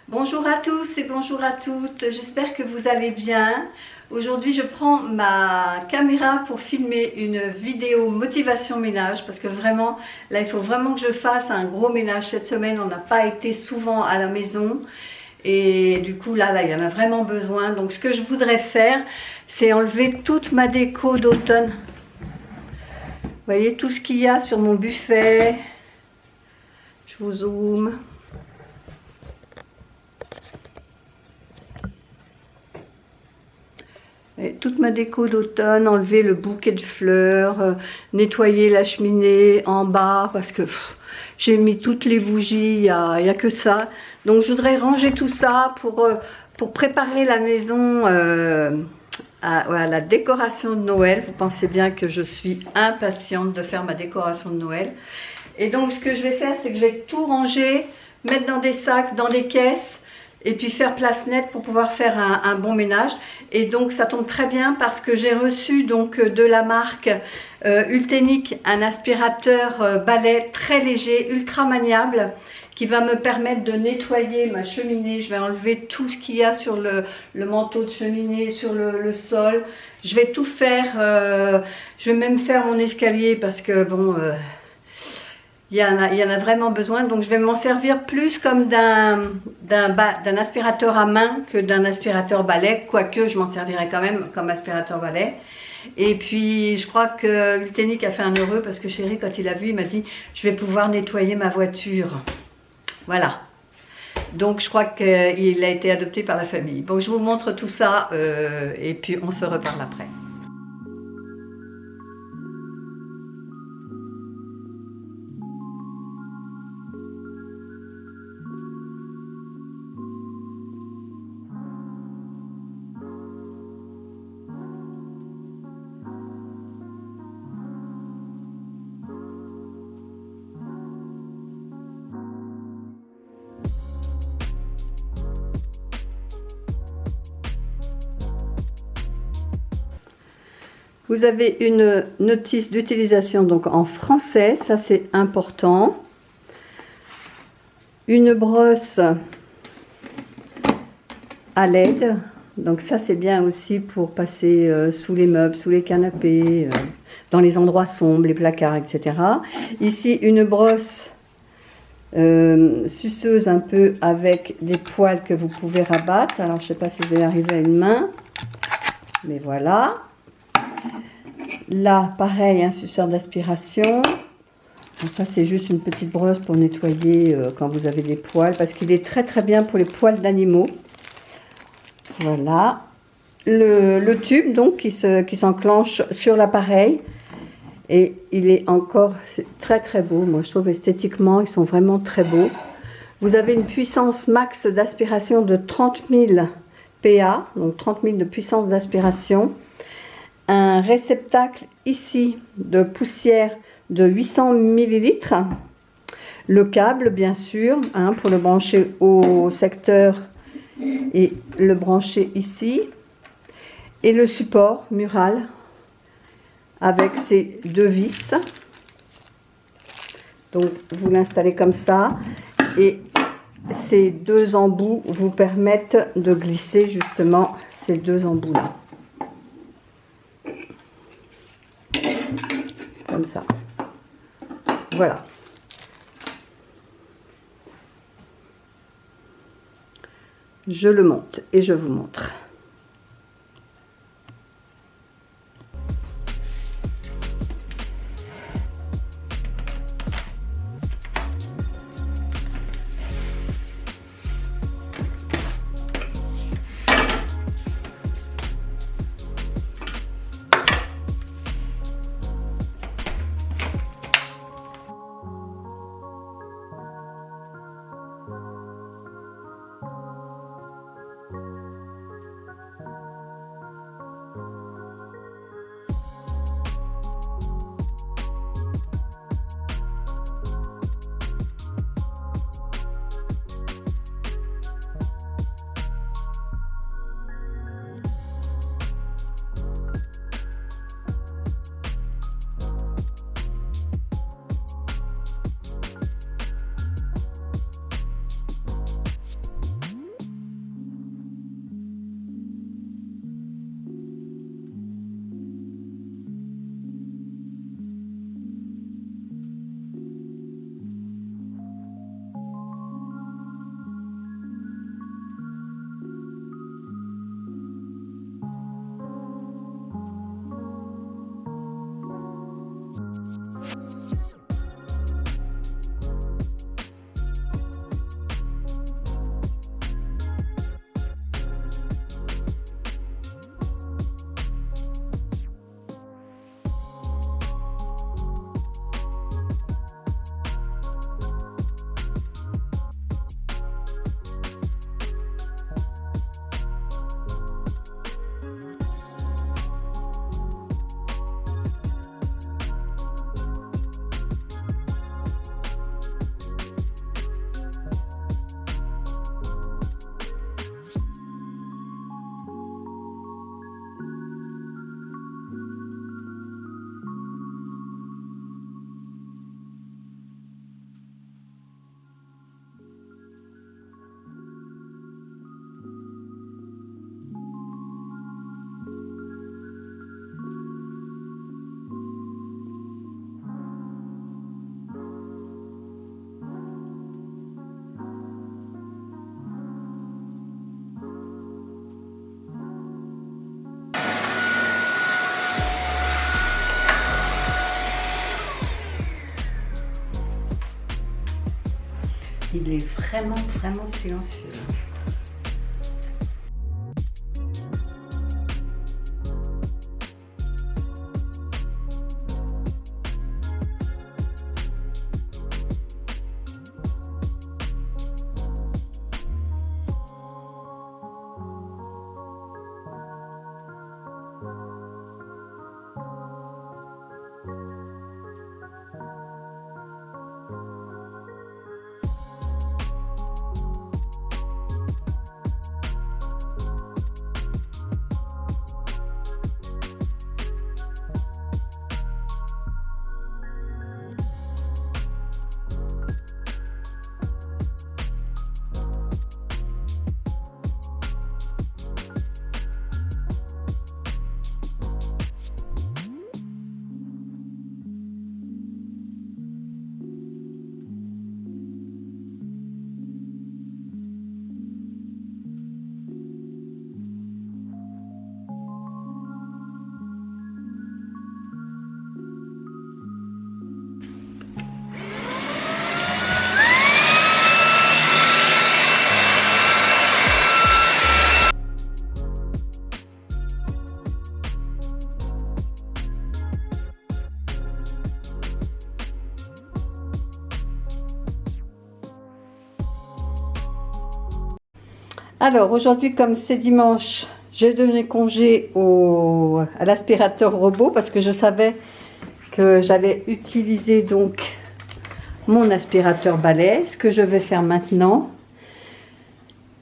Bonjour à tous et bonjour à toutes, j'espère que vous allez bien. Aujourd'hui je prends ma caméra pour filmer une vidéo motivation ménage parce que vraiment là il faut vraiment que je fasse un gros ménage cette semaine. On n'a pas été souvent à la maison et du coup là il y en a vraiment besoin. Donc ce que je voudrais faire, c'est enlever toute ma déco d'automne. Vous voyez tout ce qu'il y a sur mon buffet. Je vous zoome. Et toute ma déco d'automne, enlever le bouquet de fleurs, nettoyer la cheminée en bas parce que j'ai mis toutes les bougies, il y a que ça. Donc je voudrais ranger tout ça pour préparer la maison à la décoration de Noël. Vous pensez bien que je suis impatiente de faire ma décoration de Noël. Et donc ce que je vais faire, c'est que je vais tout ranger, mettre dans des sacs, dans des caisses, et puis faire place nette pour pouvoir faire un bon ménage. Et donc ça tombe très bien parce que j'ai reçu donc de la marque Ultenic un aspirateur balai très léger, ultra maniable, qui va me permettre de nettoyer ma cheminée. Je vais enlever tout ce qu'il y a sur le manteau de cheminée, sur le sol. Je vais tout faire, je vais même faire mon escalier parce que bon... il y en a vraiment besoin, donc je vais m'en servir plus comme d'un aspirateur à main que d'un aspirateur balai, quoique je m'en servirai quand même comme aspirateur balai. Et puis je crois que Ultenic a fait un heureux parce que chéri, quand il a vu, il m'a dit je vais pouvoir nettoyer ma voiture. Voilà. Donc je crois qu'il a été adopté par la famille. Bon, je vous montre tout ça et puis on se reparle après. Vous avez une notice d'utilisation donc en français, ça c'est important. Une brosse à LED, donc ça c'est bien aussi pour passer sous les meubles, sous les canapés, dans les endroits sombres, les placards, etc. Ici une brosse suceuse un peu avec des poils que vous pouvez rabattre. Alors je ne sais pas si je vais arriver à une main, mais voilà. Là, pareil, un suceur d'aspiration. Ça, c'est juste une petite brosse pour nettoyer quand vous avez des poils, parce qu'il est très très bien pour les poils d'animaux. Voilà. Le tube, donc, qui s'enclenche sur l'appareil. Et il est encore très très beau. Moi, je trouve esthétiquement, ils sont vraiment très beaux. Vous avez une puissance max d'aspiration de 30 000 PA, donc 30 000 de puissance d'aspiration. Un réceptacle ici de poussière de 800 ml, le câble bien sûr, hein, pour le brancher au secteur et le brancher ici, et le support mural avec ses deux vis. Donc vous l'installez comme ça et ces deux embouts vous permettent de glisser justement ces deux embouts là. Comme ça. Voilà. Je le monte et je vous montre. il est vraiment, vraiment silencieux. Alors aujourd'hui, comme c'est dimanche, j'ai donné congé à l'aspirateur robot parce que je savais que j'allais utiliser donc mon aspirateur balai, ce que je vais faire maintenant.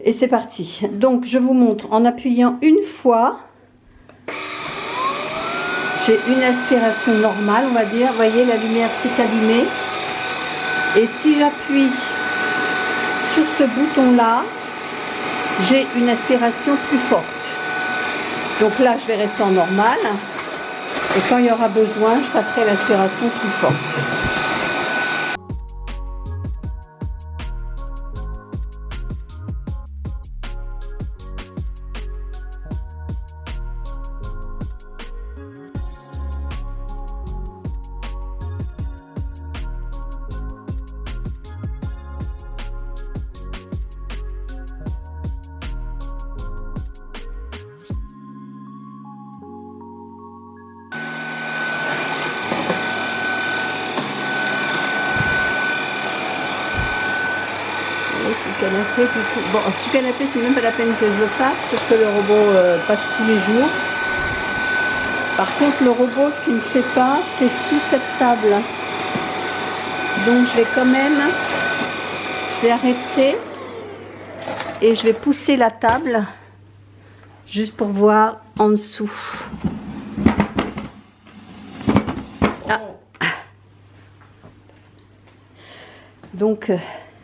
Et c'est parti. Donc je vous montre en appuyant une fois. J'ai une aspiration normale, on va dire. Vous voyez, la lumière s'est allumée. Et si j'appuie sur ce bouton-là, j'ai une aspiration plus forte. Donc là, je vais rester en normal. Et quand il y aura besoin, je passerai à l'aspiration plus forte. Ce canapé, du coup. Bon, ce canapé, c'est même pas la peine que je le fasse parce que le robot passe tous les jours. Par contre, le robot, ce qu'il ne fait pas, c'est sous cette table. Donc, je vais quand même, je vais arrêter et je vais pousser la table juste pour voir en dessous. Ah. Donc,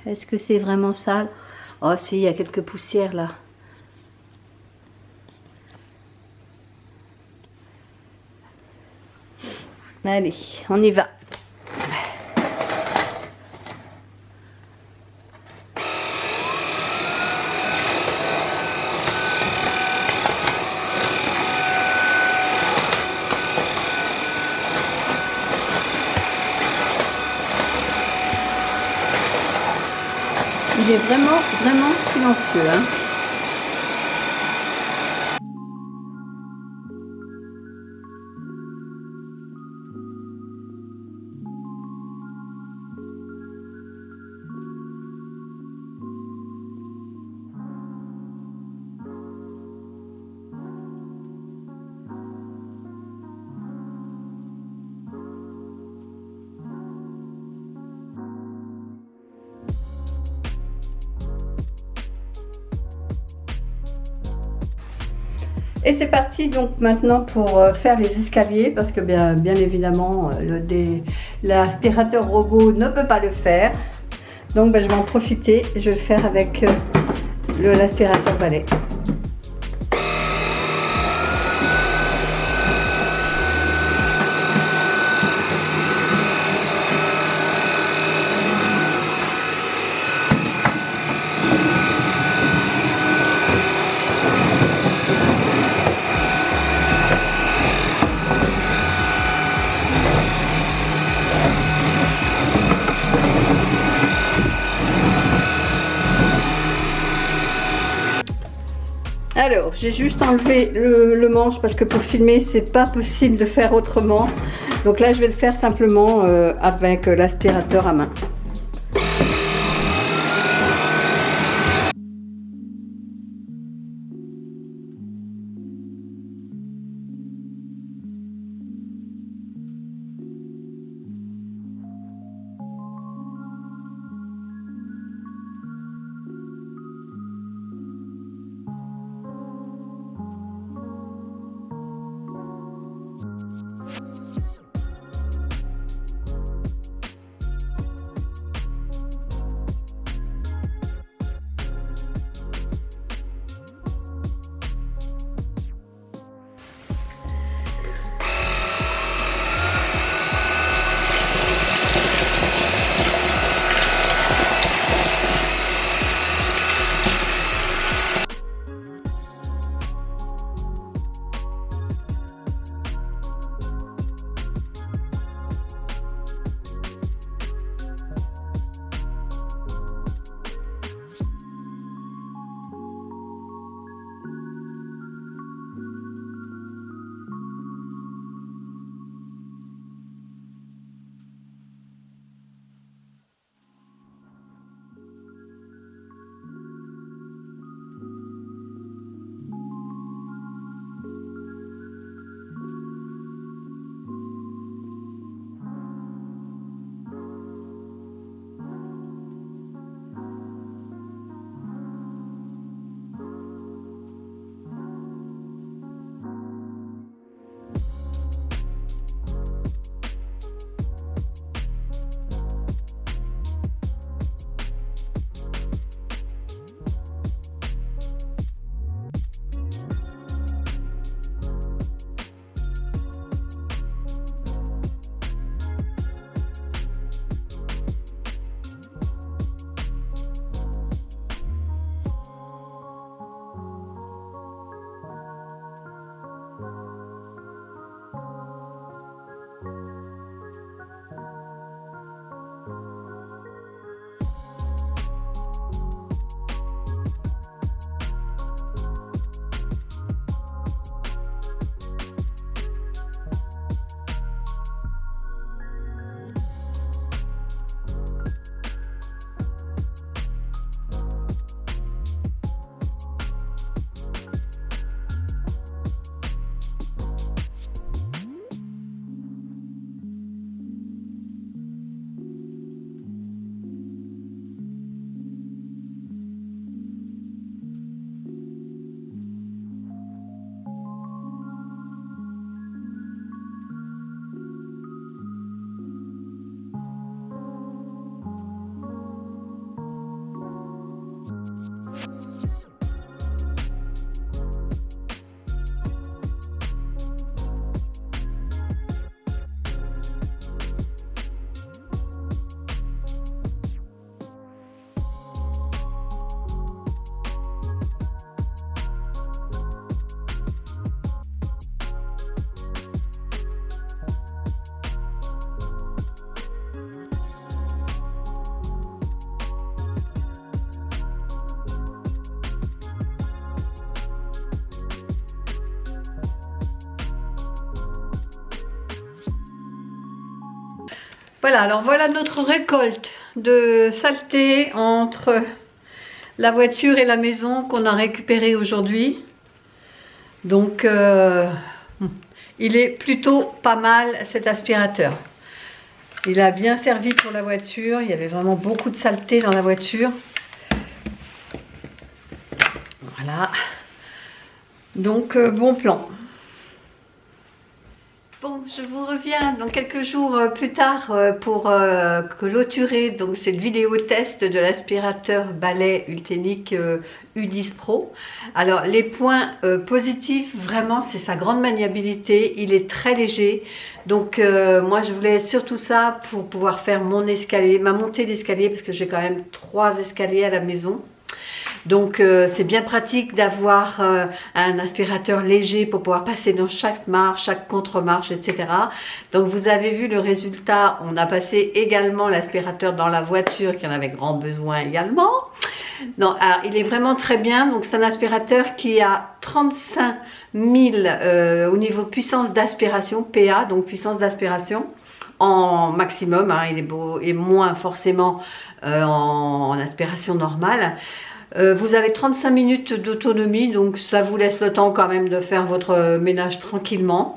est-ce que c'est vraiment sale? Oh si, il y a quelques poussières là. Allez, on y va. Il est vraiment, vraiment silencieux, hein. Et c'est parti donc maintenant pour faire les escaliers parce que bien évidemment l'aspirateur robot ne peut pas le faire. Donc je vais en profiter, je vais le faire avec l'aspirateur balai. Alors, j'ai juste enlevé le manche parce que pour filmer, c'est pas possible de faire autrement. Donc là, je vais le faire simplement avec l'aspirateur à main. Voilà, alors voilà notre récolte de saleté entre la voiture et la maison qu'on a récupérée aujourd'hui. Donc, il est plutôt pas mal cet aspirateur. Il a bien servi pour la voiture, il y avait vraiment beaucoup de saleté dans la voiture. Voilà. Donc, bon plan. Bon, je vous reviens dans quelques jours plus tard pour clôturer donc cette vidéo test de l'aspirateur balai Ultenic U10 Pro. Alors les points positifs, vraiment, c'est sa grande maniabilité, il est très léger. Donc moi je voulais surtout ça pour pouvoir faire mon escalier, ma montée d'escalier, parce que j'ai quand même 3 escaliers à la maison. Donc c'est bien pratique d'avoir un aspirateur léger pour pouvoir passer dans chaque marche, chaque contre-marche, etc. Donc vous avez vu le résultat, on a passé également l'aspirateur dans la voiture qui en avait grand besoin également. Non, alors, il est vraiment très bien. Donc, c'est un aspirateur qui a 35 000 au niveau puissance d'aspiration, PA, donc puissance d'aspiration, en maximum. Hein, il est beau et moins forcément en aspiration normale. Vous avez 35 minutes d'autonomie, donc ça vous laisse le temps quand même de faire votre ménage tranquillement.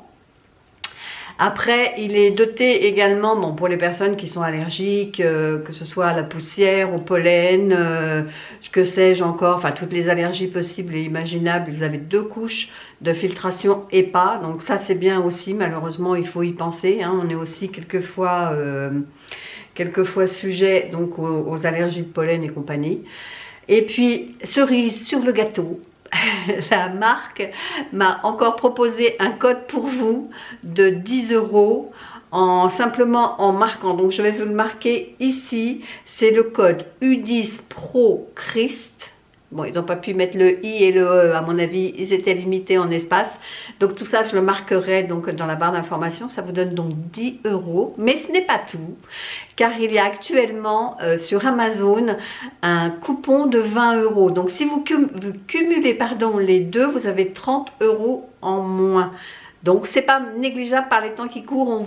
Après, il est doté également, bon, pour les personnes qui sont allergiques, que ce soit à la poussière, au pollen, que sais-je encore, enfin toutes les allergies possibles et imaginables. Vous avez 2 couches de filtration EPA, donc ça c'est bien aussi. Malheureusement, il faut y penser. Hein, on est aussi quelquefois sujet donc aux allergies de pollen et compagnie. Et puis, cerise sur le gâteau. La marque m'a encore proposé un code pour vous de 10 € simplement en marquant. Donc je vais vous le marquer ici. C'est le code U10 Pro Christ. Bon, ils n'ont pas pu mettre le I et le E, à mon avis, ils étaient limités en espace. Donc tout ça, je le marquerai donc dans la barre d'information. Ça vous donne donc 10 €. Mais ce n'est pas tout, car il y a actuellement sur Amazon un coupon de 20 €. Donc si vous cumulez les deux, vous avez 30 € en moins. Donc c'est pas négligeable par les temps qui courent,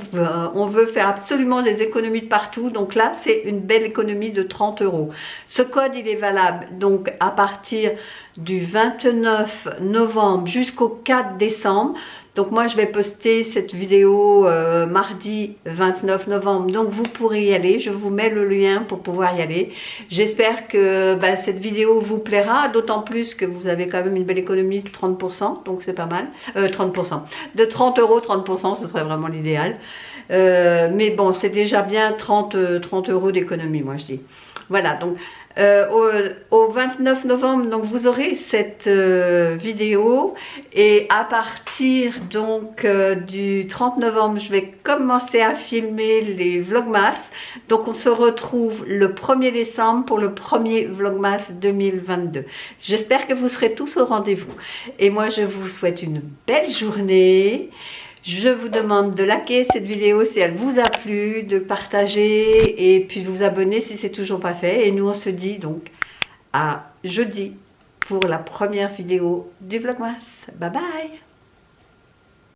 on veut faire absolument des économies de partout, donc là c'est une belle économie de 30 €. Ce code il est valable donc à partir du 29 novembre jusqu'au 4 décembre. Donc moi je vais poster cette vidéo mardi 29 novembre, donc vous pourrez y aller, je vous mets le lien pour pouvoir y aller. J'espère que cette vidéo vous plaira, d'autant plus que vous avez quand même une belle économie de 30%, donc c'est pas mal, 30%, de 30 €, 30%, ce serait vraiment l'idéal. Mais bon, c'est déjà bien 30 € d'économie, moi je dis. Voilà, donc au 29 novembre, donc vous aurez cette vidéo, et à partir donc du 30 novembre, je vais commencer à filmer les vlogmas. Donc on se retrouve le 1er décembre pour le premier vlogmas 2022. J'espère que vous serez tous au rendez-vous. Et moi, je vous souhaite une belle journée. Je vous demande de liker cette vidéo si elle vous a plu, de partager et puis de vous abonner si c'est toujours pas fait. Et nous on se dit donc à jeudi pour la première vidéo du Vlogmas. Bye bye!